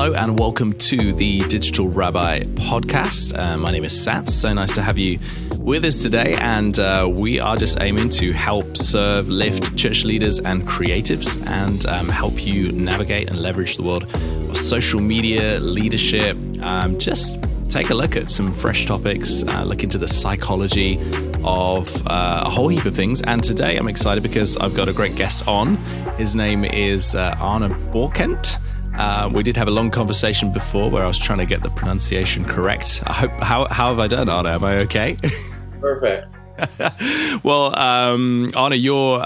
Hello and welcome to the Digital Rabbi podcast. My name is Sats. So nice to have you with us today. And we are just aiming to help serve, lift church leaders and creatives and help you navigate and leverage the world of social media, leadership. Just take a look at some fresh topics, look into the psychology of a whole heap of things. And today I'm excited because I've got a great guest on. His name is Arne Borkent. We did have a long conversation before where I was trying to get the pronunciation correct. I hope. How have I done, Arne? Am I okay? Perfect. Well, Arne, you're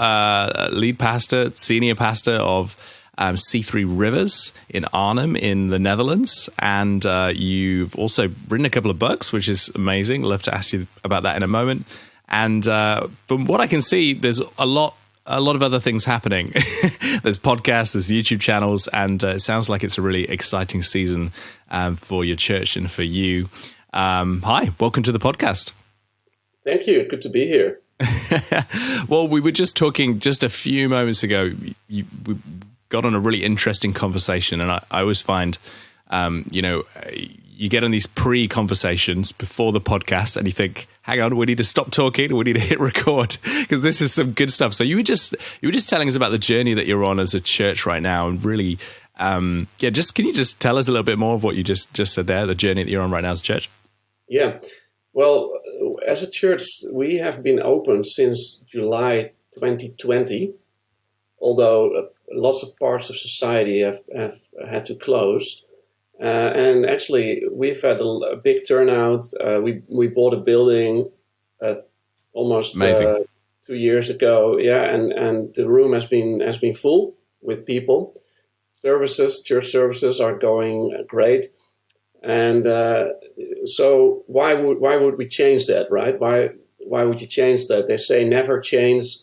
lead pastor, senior pastor of C3 Rivers in Arnhem in the Netherlands. And you've also written a couple of books, which is amazing. Love to ask you about that in a moment. And from what I can see, there's a lot of other things happening. There's podcasts, there's YouTube channels, and it sounds like it's a really exciting season for your church and for you. Hi, welcome to the podcast. Thank you. Good to be here. Well, we were just talking just a few moments ago. We got on a really interesting conversation, and I always find, you get on these pre-conversations before the podcast and you think, hang on, we need to stop talking, we need to hit record because this is some good stuff. So you were just telling us about the journey that you're on as a church right now, and really, can you just tell us a little bit more of what you just said there, the journey that you're on right now as a church? Yeah, well, as a church, we have been open since July 2020, although lots of parts of society have had to close. And actually, we've had a big turnout. We bought a building almost 2 years ago. Yeah, and the room has been full with people. Church services are going great. And so why would we change that, right? Why would you change that? They say never change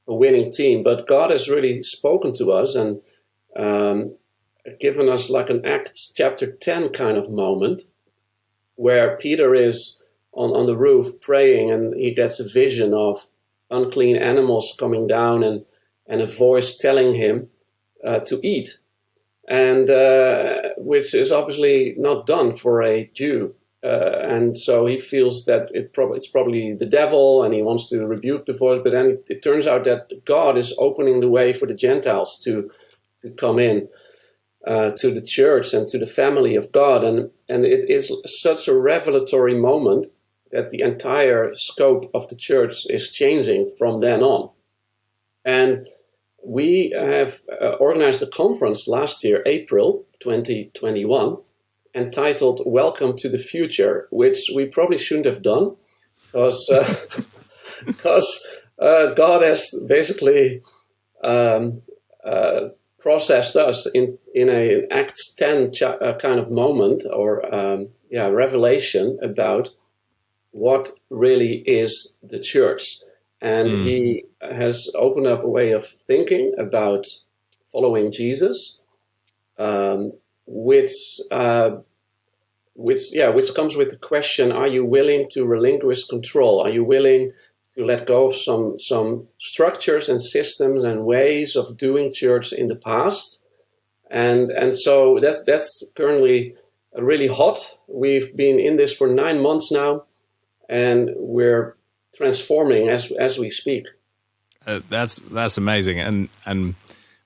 a winning team, but God has really spoken to us and given us like an Acts chapter 10 kind of moment where Peter is on the roof praying, and he gets a vision of unclean animals coming down and a voice telling him to eat, and which is obviously not done for a Jew. And so he feels that it's probably the devil, and he wants to rebuke the voice. But then it turns out that God is opening the way for the Gentiles to come in to the church and to the family of God. And it is such a revelatory moment that the entire scope of the church is changing from then on. And we have organized a conference last year, April 2021, entitled Welcome to the Future, which we probably shouldn't have done because God has basically processed us in an Acts 10 kind of moment or revelation about what really is the church. And he has opened up a way of thinking about following Jesus, which comes with the question: are you willing to relinquish control? Are you willing to let go of some structures and systems and ways of doing church in the past? And so that's currently really hot. We've been in this for 9 months now, and we're transforming as we speak. That's amazing, and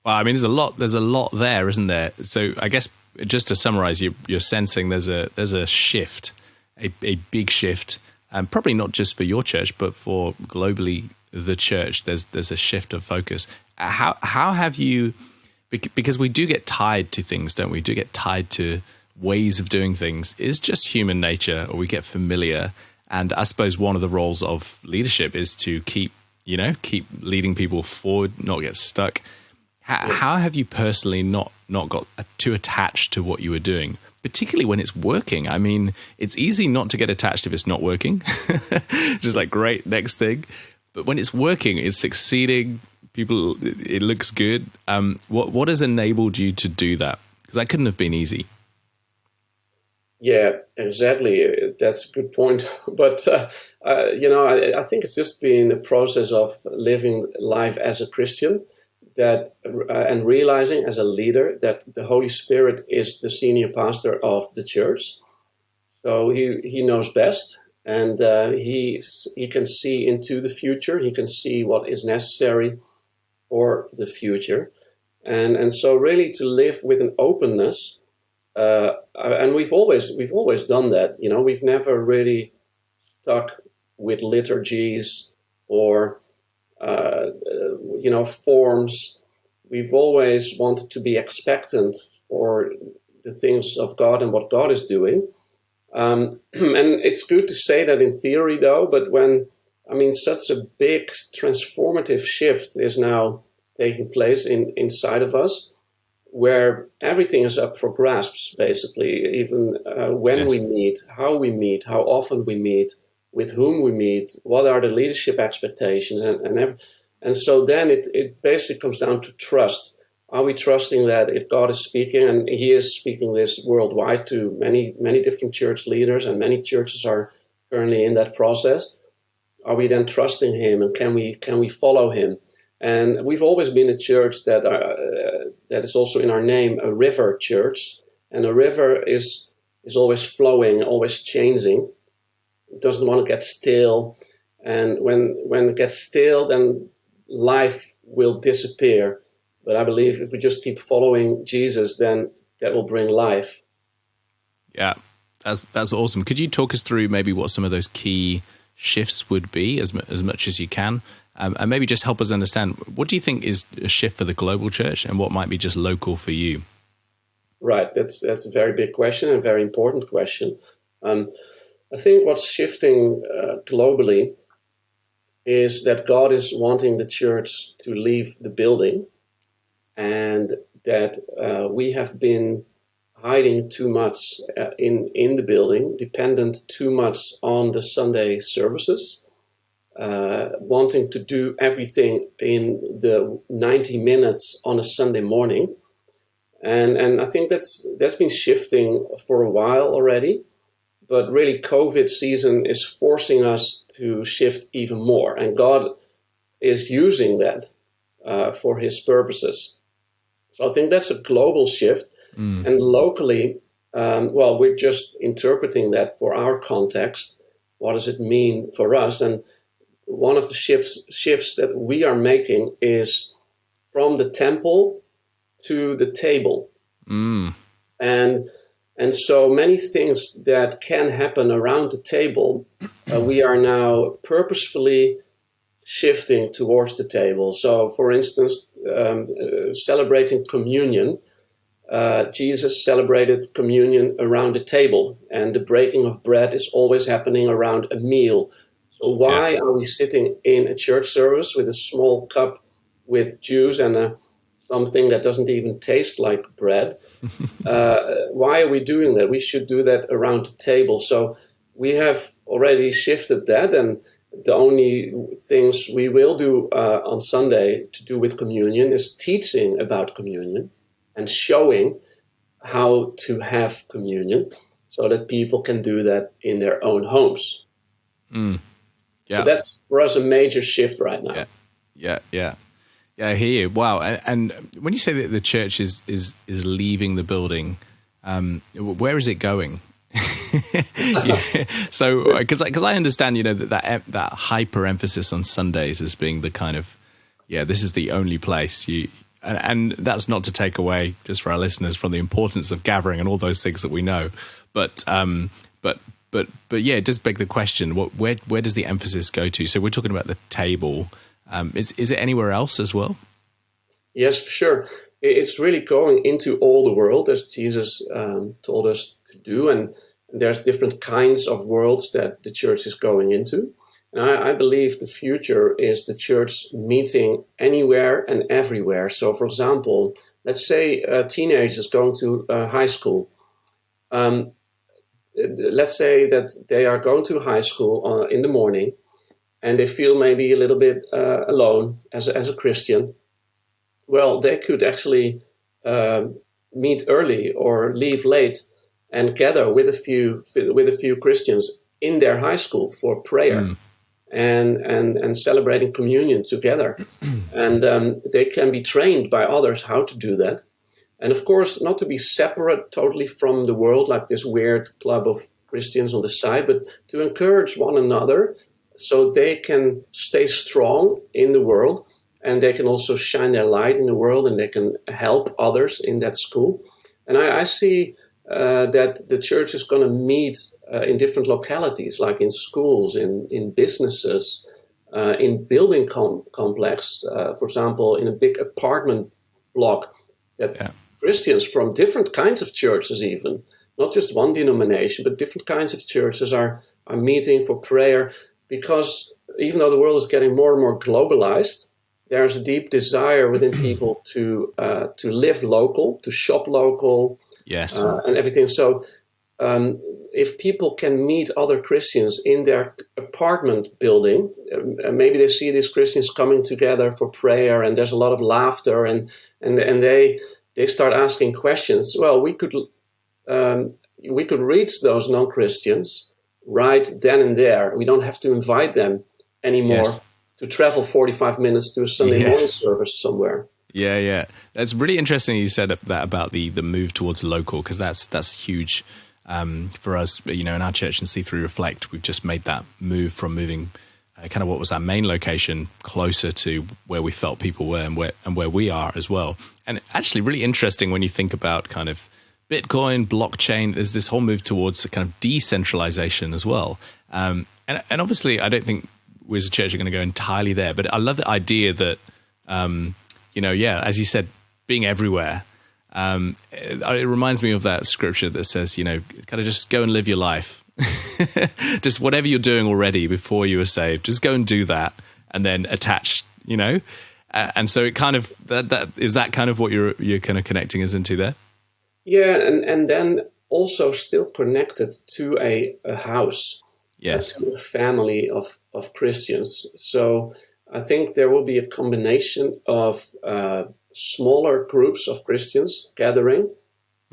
well, I mean, there's a lot there, isn't there? So I guess just to summarize, you're sensing there's a shift, a big shift, and probably not just for your church, but for globally the church. There's a shift of focus. How have you? Because we do get tied to things, don't we? We do get tied to ways of doing things. It's just human nature, or we get familiar. And I suppose one of the roles of leadership is to keep leading people forward, not get stuck. How have you personally not got too attached to what you were doing, particularly when it's working? I mean, it's easy not to get attached if it's not working. Just like, great, next thing. But when it's working, it's succeeding, people, it looks good. What has enabled you to do that? Because that couldn't have been easy. Yeah, exactly. That's a good point. But, I think it's just been a process of living life as a Christian, that and realizing as a leader that the Holy Spirit is the senior pastor of the church. So he knows best, and he can see into the future. He can see what is necessary for the future, and so really to live with an openness. And we've always done that. We've never really stuck with liturgies or forms. We've always wanted to be expectant for the things of God and what God is doing. And it's good to say that in theory, though, but such a big transformative shift is now taking place inside of us, where everything is up for grasps, basically, even when we meet, how often we meet, with whom we meet, what are the leadership expectations, and so then it basically comes down to trust. Are we trusting that if God is speaking, and he is speaking this worldwide to many, many different church leaders, and many churches are currently in that process, are we then trusting him, and can we follow him? And we've always been a church that is also in our name, a river church. And a river is always flowing, always changing. It doesn't want to get still. And when it gets still, then life will disappear. But I believe if we just keep following Jesus, then that will bring life. Yeah, that's awesome. Could you talk us through maybe what some of those key shifts would be, as much as you can? And maybe just help us understand, what do you think is a shift for the global church and what might be just local for you? Right, that's a very big question and a very important question. I think what's shifting globally is that God is wanting the church to leave the building, and that we have been hiding too much in the building, dependent too much on the Sunday services. Wanting to do everything in the 90 minutes on a Sunday morning. And I think that's been shifting for a while already, but really COVID season is forcing us to shift even more. And God is using that for his purposes. So I think that's a global shift. And locally, we're just interpreting that for our context. What does it mean for us? And one of the shifts that we are making is from the temple to the table. And so many things that can happen around the table, we are now purposefully shifting towards the table. So, for instance, celebrating communion, Jesus celebrated communion around the table, and the breaking of bread is always happening around a meal. So why are we sitting in a church service with a small cup with juice and something that doesn't even taste like bread? Why are we doing that? We should do that around the table. So we have already shifted that, and the only things we will do on Sunday to do with communion is teaching about communion and showing how to have communion so that people can do that in their own homes. Yeah. So that's for us a major shift right now. Yeah, I hear you. Wow. And when you say that the church is leaving the building, where is it going? So, because I understand, that hyper emphasis on Sundays as being the kind of, this is the only place and that's not to take away, just for our listeners, from the importance of gathering and all those things that we know, but it does beg the question: where does the emphasis go to? So we're talking about the table. Is it anywhere else as well? Yes, sure. It's really going into all the world, as Jesus told us to do, and there's different kinds of worlds that the church is going into. And I believe the future is the church meeting anywhere and everywhere. So, for example, let's say teenagers going to high school. Let's say that they are going to high school in the morning, and they feel maybe a little bit alone as a Christian. Well, they could actually meet early or leave late and gather with a few Christians in their high school for prayer. and celebrating communion together. And they can be trained by others how to do that. And of course, not to be separate totally from the world, like this weird club of Christians on the side, but to encourage one another so they can stay strong in the world, and they can also shine their light in the world, and they can help others in that school. And I see that the church is going to meet in different localities, like in schools, in businesses, in building complex, for example, in a big apartment block, that Christians from different kinds of churches, even not just one denomination, but different kinds of churches are meeting for prayer, because even though the world is getting more and more globalized, there's a deep desire within people to live local, to shop local, yes, and everything. So if people can meet other Christians in their apartment building, maybe they see these Christians coming together for prayer, and there's a lot of laughter, and they start asking questions. Well, we could reach those non-Christians right then and there. We don't have to invite them anymore to travel 45 minutes to a Sunday morning service somewhere. Yeah. That's really interesting you said that about the move towards local, because that's huge for us. In our church in C3 Reflect, we've just made that move from moving kind of what was our main location closer to where we felt people were and where we are as well. And actually really interesting when you think about kind of Bitcoin, blockchain, there's this whole move towards a kind of decentralization as well. And obviously I don't think we as a church are going to go entirely there, but I love the idea that, as you said, being everywhere. It reminds me of that scripture that says, kind of just go and live your life. Just whatever you're doing already before you were saved, just go and do that, and then attach, and so it kind of that is that kind of what you're kind of connecting us into there. Yeah, and then also still connected to a house, to a family of Christians. So I think there will be a combination of smaller groups of Christians gathering,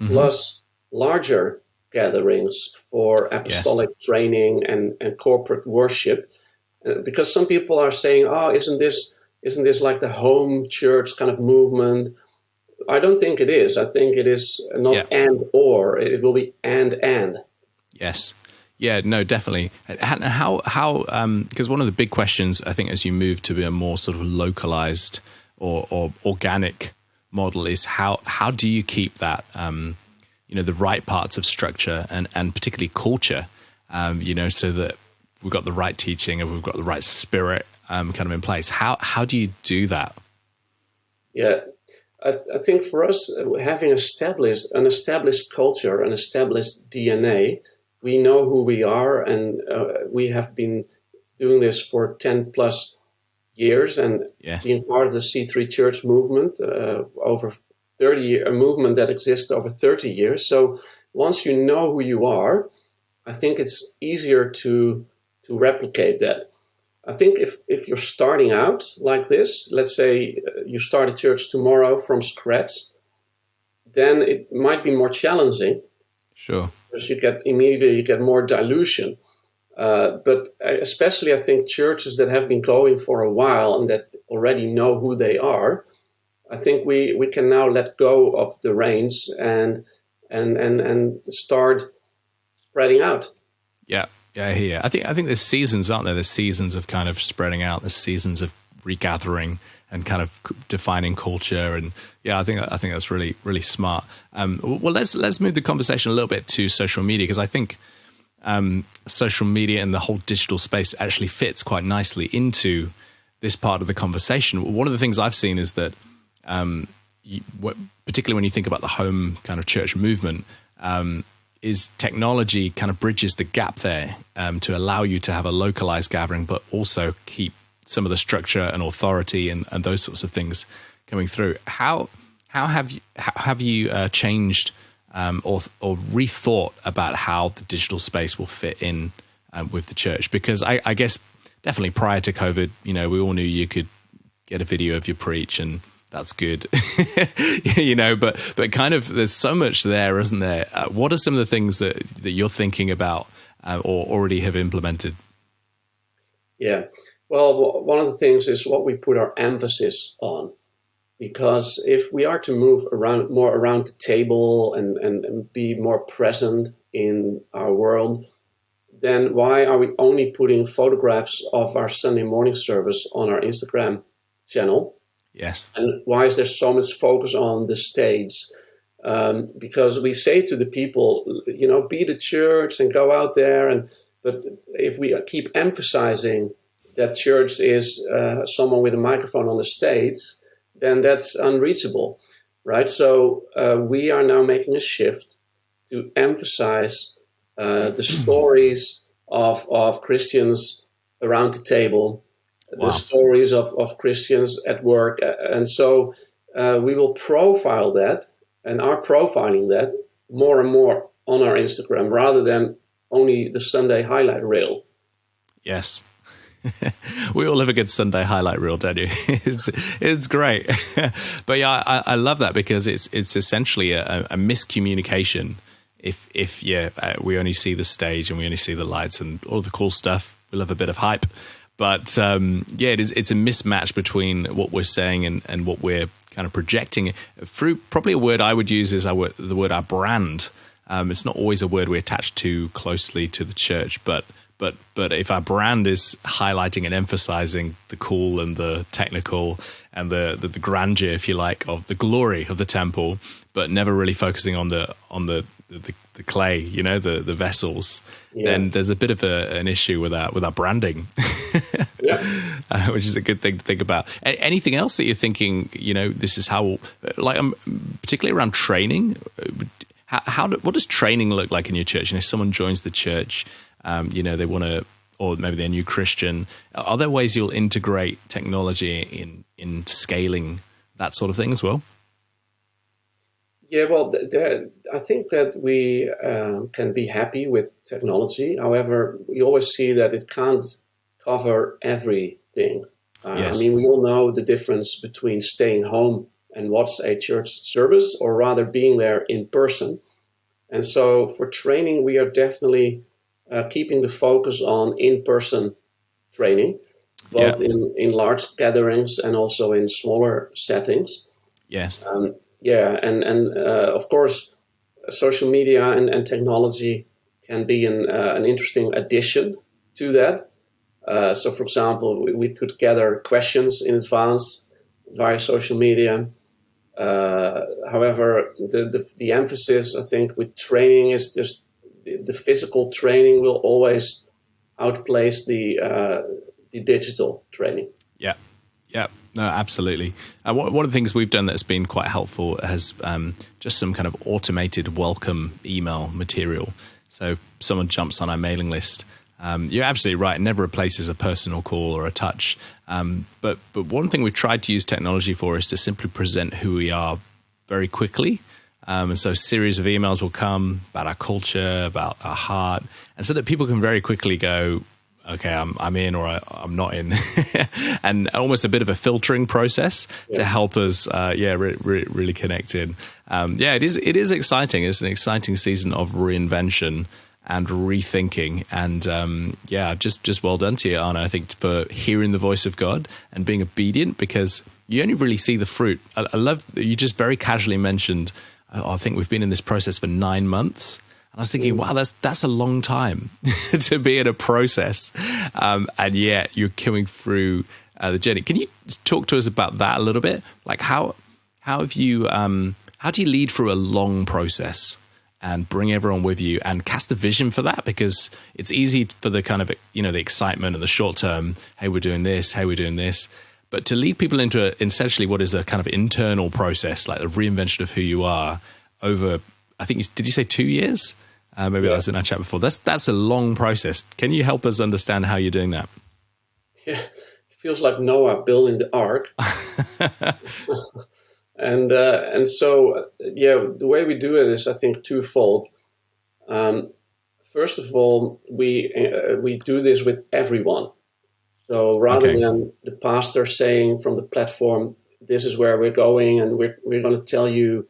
plus larger gatherings for apostolic training and corporate worship. Because some people are saying, "Oh, isn't this like the home church kind of movement?" I don't think it is. I think it is not and or. It will be and. Yes. Yeah, no, definitely. And how because one of the big questions, I think, as you move to be a more sort of localized or organic model is how do you keep that, the right parts of structure and particularly culture, so that we've got the right teaching and we've got the right spirit kind of in place. How do you do that? Yeah. I think for us, having an established culture, an established DNA, we know who we are, and we have been doing this for 10 plus years, and being part of the C3 Church movement over 30 years, a movement that exists over 30 years. So once you know who you are, I think it's easier to replicate that. I think if you're starting out like this, let's say you start a church tomorrow from scratch, then it might be more challenging. Sure. Because you get more dilution. But especially I think churches that have been going for a while and that already know who they are, I think we can now let go of the reins and start spreading out. Yeah. Yeah, I hear. I think there's seasons, aren't there? There's seasons of kind of spreading out. There's seasons of regathering and kind of defining culture. And I think that's really, really smart. Well, let's move the conversation a little bit to social media, because I think social media and the whole digital space actually fits quite nicely into this part of the conversation. One of the things I've seen is that, particularly when you think about the home kind of church movement, is technology kind of bridges the gap there to allow you to have a localized gathering, but also keep some of the structure and authority and those sorts of things coming through. How have you changed or rethought about how the digital space will fit in with the church? Because I guess definitely prior to COVID, we all knew you could get a video of your preach and that's good, but kind of there's so much there, isn't there? What are some of the things that you're thinking about or already have implemented? Yeah. Well, one of the things is what we put our emphasis on. Because if we are to move around more around the table and be more present in our world, then why are we only putting photographs of our Sunday morning service on our Instagram channel? Yes. And why is there so much focus on the stage? Because we say to the people, be the church and go out there. But if we keep emphasizing that church is someone with a microphone on the stage, then that's unreachable, right? So we are now making a shift to emphasize the stories of Christians around the table, the Wow. stories of Christians at work. And so we will profile that and are profiling that more and more on our Instagram rather than only the Sunday highlight reel. Yes. We all have a good Sunday highlight reel, don't you? It's great. But yeah, I love that because it's essentially a miscommunication. If we only see the stage and we only see the lights and all the cool stuff, we love a bit of hype. But it's a mismatch between what we're saying and what we're kind of projecting through. Probably a word I would use is the word our brand. It's not always a word we attach too closely to the church, but if our brand is highlighting and emphasizing the cool and the technical and the grandeur, if you like, of the glory of the temple, but never really focusing on the clay, the vessels, then there's a bit of an issue with our branding, which is a good thing to think about. Anything else that you're thinking, this is how, particularly around training, what does training look like in your church? If someone joins the church, they want to, or maybe they're a new Christian, are there ways you'll integrate technology in scaling that sort of thing as well? Yeah, well, I think that we can be happy with technology. However, we always see that it can't cover everything. Yes. I mean, we all know the difference between staying home and watch a church service, or rather being there in person. And so for training, we are definitely keeping the focus on in-person training, both in large gatherings and also in smaller settings. Yes. And of course, social media and technology can be an interesting addition to that. So, for example, we could gather questions in advance via social media. However, the emphasis, I think, with training is just the physical training will always outplace the digital training. Yeah. Yeah, no, absolutely. One of the things we've done that's been quite helpful has just some kind of automated welcome email material. So if someone jumps on our mailing list, you're absolutely right. It never replaces a personal call or a touch. But one thing we've tried to use technology for is to simply present who we are very quickly. And so a series of emails will come about our culture, about our heart, and so that people can very quickly go, okay, I'm in or I'm not in, and almost a bit of a filtering process to help us, really connect in. It is exciting. It's an exciting season of reinvention and rethinking, and just well done to you, Arne. I think for hearing the voice of God and being obedient, because you only really see the fruit. I love that you just very casually mentioned. I think we've been in this process for 9 months. And I was thinking, wow, that's a long time to be in a process, and yet you're coming through the journey. Can you talk to us about that a little bit? Like how do you lead through a long process and bring everyone with you and cast the vision for that? Because it's easy for the kind of the excitement and the short term. Hey, we're doing this. Hey, we're doing this. But to lead people into essentially what is a kind of internal process, like the reinvention of who you are over, I think, did you say 2 years? Maybe that was in our chat before. That's a long process. Can you help us understand how you're doing that? Yeah, it feels like Noah building the ark. and so the way we do it is, I think, twofold. First of all, we do this with everyone. So rather than the pastor saying from the platform, this is where we're going and we're going to tell you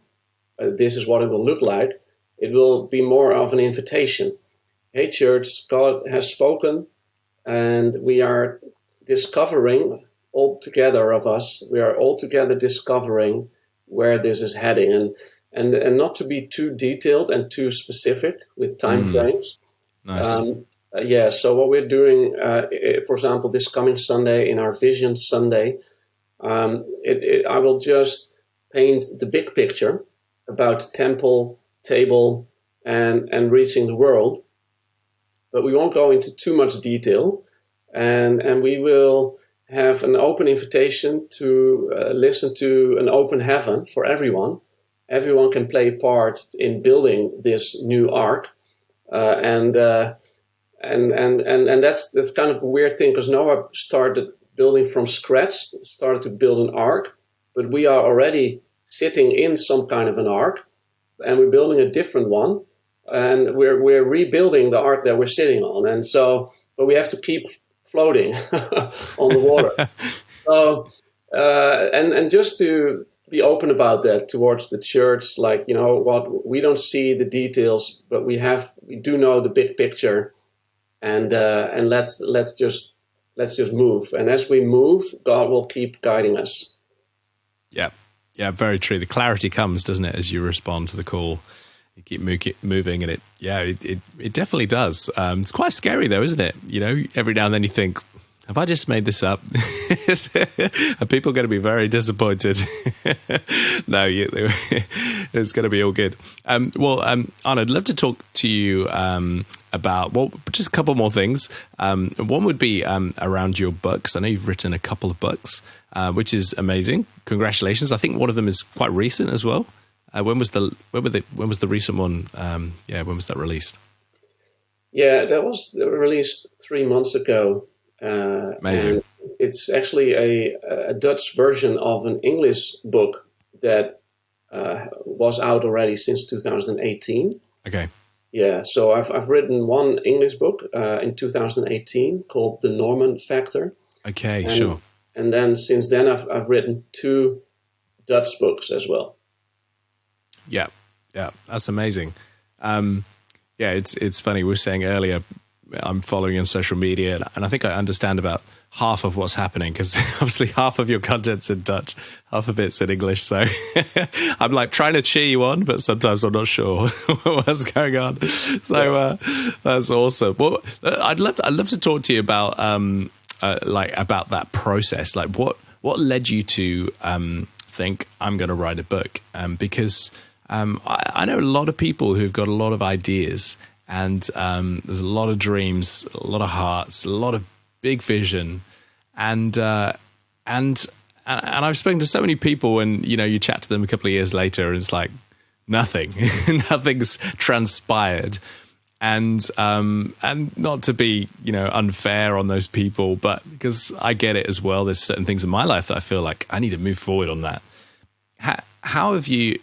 this is what it will look like, it will be more of an invitation. Hey, church, God has spoken. and we are discovering all together of us. We are all together discovering where this is heading, and not to be too detailed and too specific with time frames. Nice. Yeah. So what we're doing, for example, this coming Sunday in our Vision Sunday, I will just paint the big picture about temple, table, and reaching the world, but we won't go into too much detail, and we will have an open invitation to listen to an open heaven for everyone. Everyone can play a part in building this new ark, and that's kind of a weird thing, because Noah started building from scratch, started to build an ark, but we are already sitting in some kind of an ark, and we're building a different one, and we're rebuilding the ark that we're sitting on, and so, but we have to keep floating on the water. So, and just to be open about that towards the church, like, you know what, we don't see the details, but we do know the big picture, and let's just move, and as we move, God will keep guiding us. Yeah, very true. The clarity comes, doesn't it, as you respond to the call. You keep moving, and it definitely does. It's quite scary, though, isn't it? You know, every now and then you think, have I just made this up? Are people going to be very disappointed? No, it's going to be all good. Arne, I'd love to talk to you about, well, just a couple more things. One would be around your books. I know you've written a couple of books, which is amazing. Congratulations. I think one of them is quite recent as well. When was the recent one? When was that released? Yeah, that was released 3 months ago. Amazing. And it's actually a Dutch version of an English book that was out already since 2018. Okay. Yeah, so I've written one English book in 2018 called The Norman Factor. Okay, sure. And then since then I've written 2 Dutch books as well. Yeah, that's amazing. It's funny. We were saying earlier, I'm following you on social media, and I think I understand about half of what's happening, because obviously half of your content's in Dutch, half of it's in English. So I'm like trying to cheer you on, but sometimes I'm not sure what's going on. So that's awesome. Well, I'd love to talk to you about about that process. Like what led you to think I'm going to write a book? Because I know a lot of people who've got a lot of ideas, and there's a lot of dreams, a lot of hearts, a lot of big vision, and I've spoken to so many people, and you chat to them a couple of years later, and it's like nothing's transpired, and not to be unfair on those people, but because I get it as well. There's certain things in my life that I feel like I need to move forward on that. How have you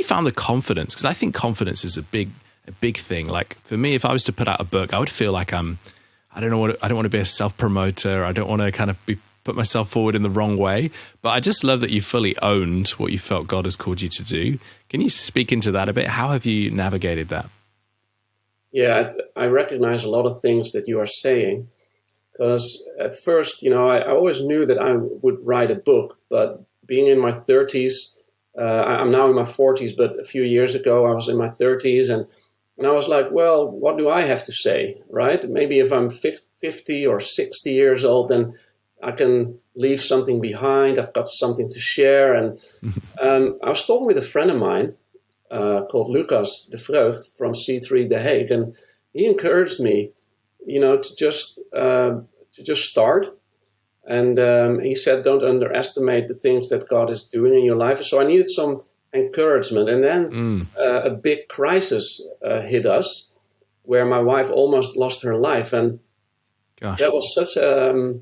found the confidence? Because I think confidence is a big thing. Like for me, if I was to put out a book, I would feel like I don't want to be a self-promoter. I don't want to kind of put myself forward in the wrong way. But I just love that you fully owned what you felt God has called you to do. Can you speak into that a bit? How have you navigated that? Yeah, I recognize a lot of things that you are saying, because at first, I always knew that I would write a book, but being in my 30s, I'm now in my 40s, but a few years ago I was in my 30s, and I was like, well, what do I have to say, right? Maybe if I'm 50 or 60 years old, then I can leave something behind. I've got something to share. And I was talking with a friend of mine called Lucas de Vreugd from C3 The Hague, and he encouraged me, to just start. And he said, don't underestimate the things that God is doing in your life. So I needed some encouragement. And then a big crisis hit us, where my wife almost lost her life. And that was such a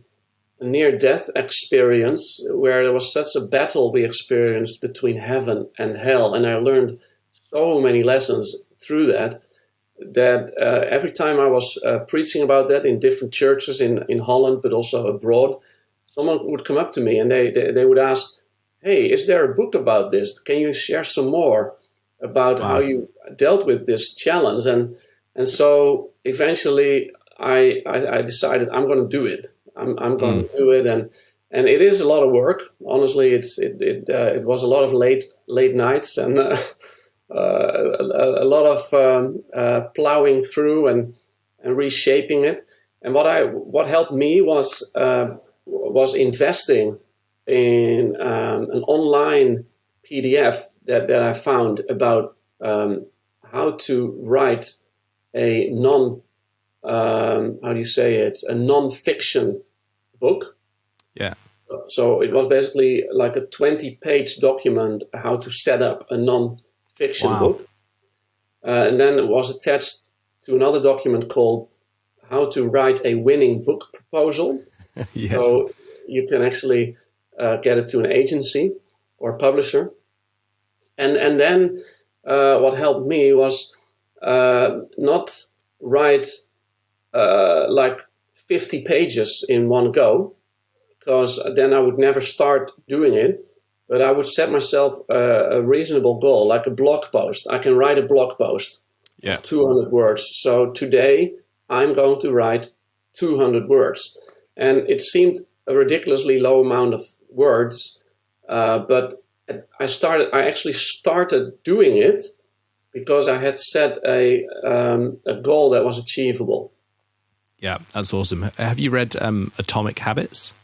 near-death experience, where there was such a battle we experienced between heaven and hell. And I learned so many lessons through that every time I was preaching about that in different churches in Holland, but also abroad, someone would come up to me and they would ask, hey, is there a book about this? Can you share some more about how you dealt with this challenge? And so eventually I decided I'm going to do it. I'm going to do it, and it is a lot of work. Honestly, it was a lot of late nights and a lot of plowing through and reshaping it. And what helped me was investing in an online PDF that I found about how to write a how do you say it, a non-fiction book. Yeah. So it was basically like a 20-page document how to set up a non-fiction book. And then it was attached to another document called How to Write a Winning Book Proposal. Yes. So you can actually get it to an agency or publisher. And then what helped me was not write like 50 pages in one go, because then I would never start doing it. But I would set myself a reasonable goal, like a blog post. I can write a blog post of 200 words. So today I'm going to write 200 words. And it seemed a ridiculously low amount of words, but I actually started doing it because I had set a goal that was achievable. Yeah, that's awesome. Have you read Atomic Habits?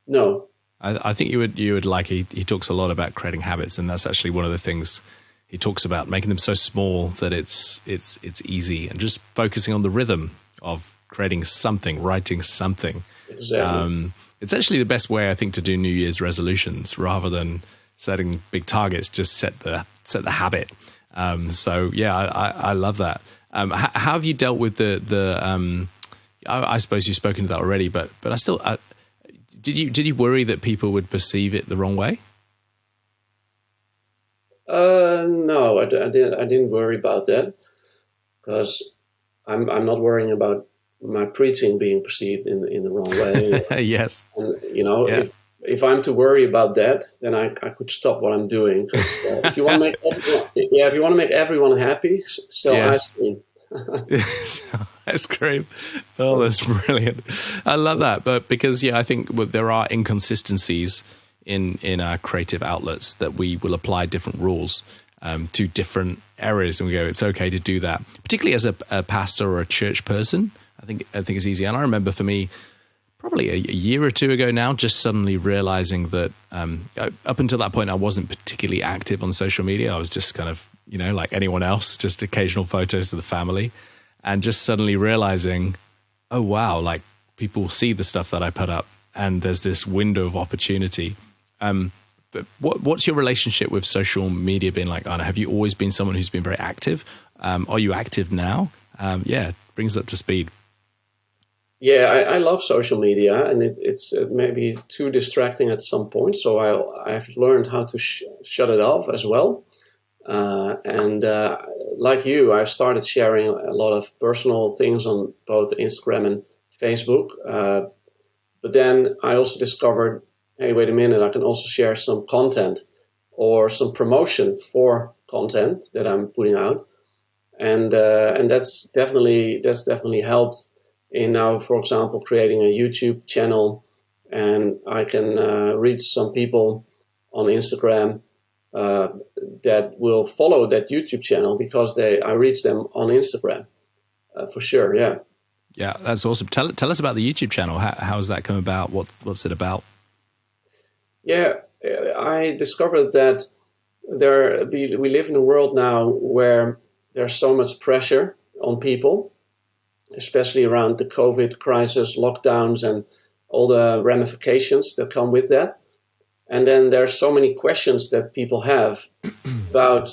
No. I think you would like. He talks a lot about creating habits, and that's actually one of the things he talks about, making them so small that it's easy, and just focusing on the rhythm of creating something, writing something. Exactly. It's actually the best way, I think, to do New Year's resolutions rather than setting big targets. Just set the habit. So yeah, I love that. How have you dealt with the I suppose you've spoken to that already, but I still. Did you worry that people would perceive it the wrong way? No, I didn't worry about that, because I'm not worrying about my preaching being perceived in the wrong way. Yes. And if I'm to worry about that, then I could stop what I'm doing. Because if you want to make everyone happy, sell ice cream. Ice cream. Oh, that's brilliant. I love that. But because I think there are inconsistencies in our creative outlets, that we will apply different rules to different areas, and we go, it's okay to do that. Particularly as a pastor or a church person, I think it's easy. And I remember for me, probably a year or two ago now, just suddenly realizing that up until that point, I wasn't particularly active on social media. I was just kind of, like anyone else, just occasional photos of the family, and just suddenly realizing, oh, wow, like people see the stuff that I put up, and there's this window of opportunity. But what's your relationship with social media been like, Anna? Have you always been someone who's been very active? Are you active now? Bring us up to speed. Yeah, I love social media, and it's maybe too distracting at some point. So I've learned how to shut it off as well. And like you, I started sharing a lot of personal things on both Instagram and Facebook. But then I also discovered, hey, wait a minute, I can also share some content or some promotion for content that I'm putting out. And that's definitely helped in now, for example, creating a YouTube channel, and I can reach some people on Instagram that will follow that YouTube channel because I reach them on Instagram for sure. Yeah. Yeah, that's awesome. Tell us about the YouTube channel. How has that come about? What's it about? Yeah, I discovered that we live in a world now where there's so much pressure on people, especially around the COVID crisis, lockdowns, and all the ramifications that come with that. And then there's so many questions that people have about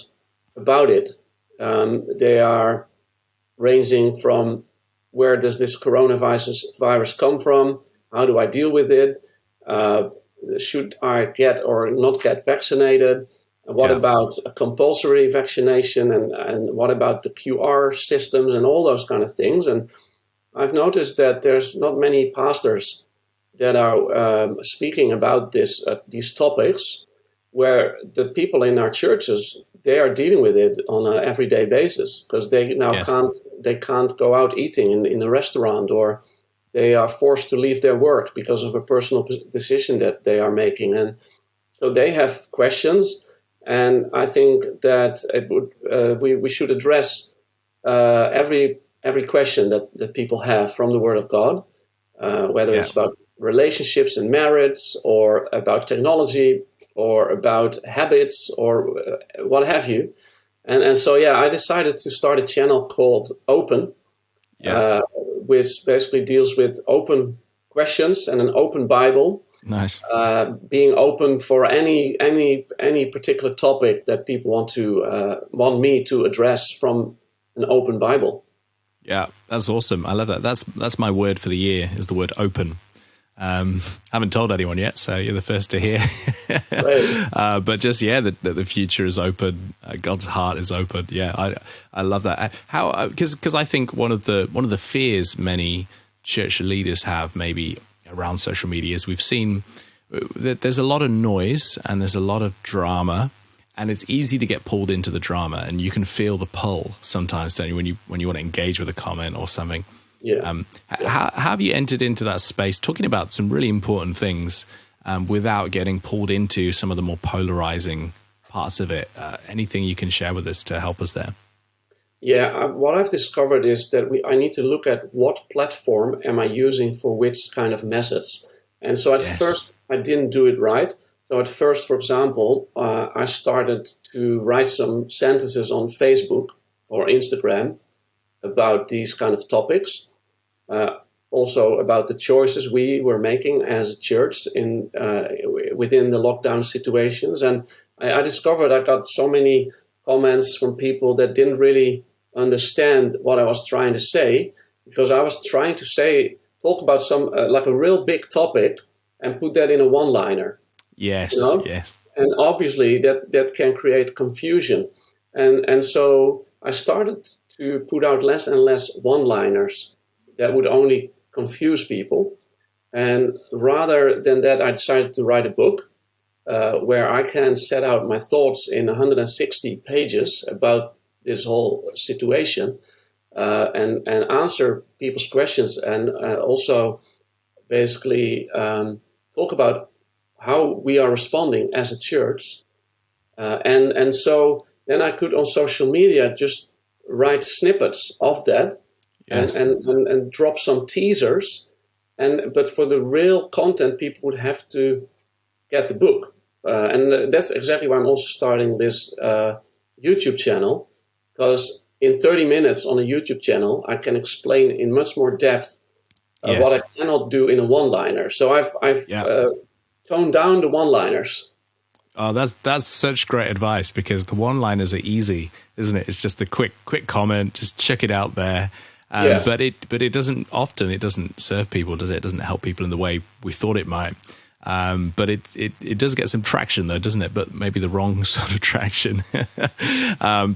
it. They are ranging from, where does this coronavirus come from? How do I deal with it? Should I get or not get vaccinated? What about a compulsory vaccination? And what about the QR systems and all those kind of things? And I've noticed that there's not many pastors that are speaking about these topics, where the people in our churches, they are dealing with it on an everyday basis, because they now Yes. can't go out eating in a restaurant, or they are forced to leave their work because of a personal decision that they are making. And so they have questions, and I think that we should address every question that people have from the Word of God, whether Yeah. it's about relationships and marriage, or about technology, or about habits, or what have you. And so, yeah, I decided to start a channel called Open, Yeah. which basically deals with open questions and an open Bible, Nice. being open for any particular topic that people want me to address from an open Bible. Yeah, that's awesome. I love that. That's my word for the year, is the word open. Haven't told anyone yet, so you're the first to hear. Right. But just the future is open. God's heart is open. Yeah, I love that. How because I think one of the fears many church leaders have maybe around social media is we've seen that there's a lot of noise and there's a lot of drama. And it's easy to get pulled into the drama, and you can feel the pull sometimes, don't you, when you want to engage with a comment or something. Yeah. How have you entered into that space, talking about some really important things, without getting pulled into some of the more polarizing parts of it? Anything you can share with us to help us there? Yeah, what I've discovered is that I need to look at what platform am I using for which kind of message. And so at first, I didn't do it right. So at first, for example, I started to write some sentences on Facebook or Instagram about these kind of topics. Also about the choices we were making as a church within the lockdown situations. And I discovered I got so many comments from people that didn't really understand what I was trying to say, because I was trying to talk about some like a real big topic and put that in a one-liner. Yes, You know? yes. And obviously that can create confusion. And so I started to put out less and less one-liners that would only confuse people. And rather than that, I decided to write a book where I can set out my thoughts in 160 pages about this whole situation, and answer people's questions, and also basically talk about how we are responding as a church. And so then I could on social media just write snippets of that, Yes. and drop some teasers. But for the real content, people would have to get the book. And that's exactly why I'm also starting this YouTube channel, because in 30 minutes on a YouTube channel, I can explain in much more depth what I cannot do in a one-liner. So I've toned down the one-liners. Oh, that's such great advice, because the one-liners are easy, isn't it? It's just the quick comment, just check it out there. But it doesn't serve people, does it? It doesn't help people in the way we thought it might. But it does get some traction though, doesn't it? But maybe the wrong sort of traction.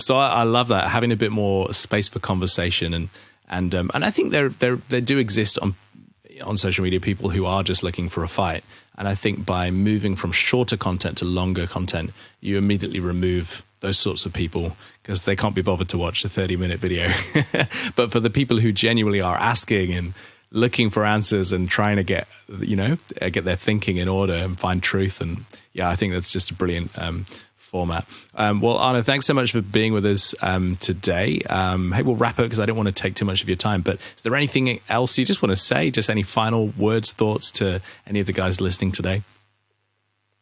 So I love that, having a bit more space for conversation, and I think there do exist on social media people who are just looking for a fight. And I think by moving from shorter content to longer content, you immediately remove those sorts of people, because they can't be bothered to watch a 30-minute video. But for the people who genuinely are asking and looking for answers and trying to get their thinking in order and find truth, and I think that's just a brilliant format. Well, Arne, thanks so much for being with us today. Hey, we'll wrap up because I don't want to take too much of your time, but is there anything else you just want to say? Just any final words, thoughts to any of the guys listening today?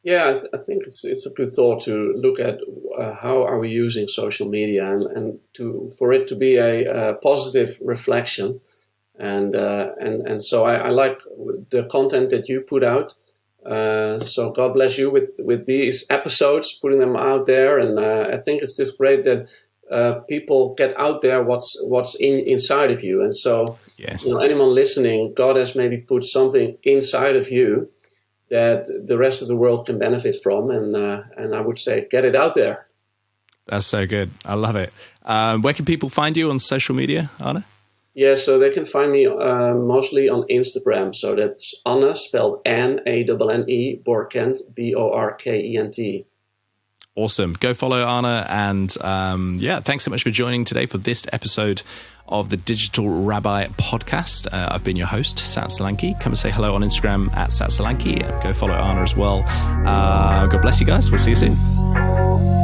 Yeah, I think it's a good thought to look at how are we using social media, and for it to be a positive reflection. And so I like the content that you put out. So God bless you with these episodes, putting them out there. And I think it's just great that people get out there what's inside of you. And so, anyone listening, God has maybe put something inside of you that the rest of the world can benefit from. And I would say, get it out there. That's so good. I love it. Where can people find you on social media, Arne? Yeah, so they can find me mostly on Instagram. So that's Anne, spelled Anne, Anne, Borkent, Borkent. Awesome. Go follow Anna. And thanks so much for joining today for this episode of the Digital Rabbi podcast. I've been your host, Sat Solanki. Come and say hello on Instagram at Sat Solanki. Go follow Anna as well. God bless you guys. We'll see you soon.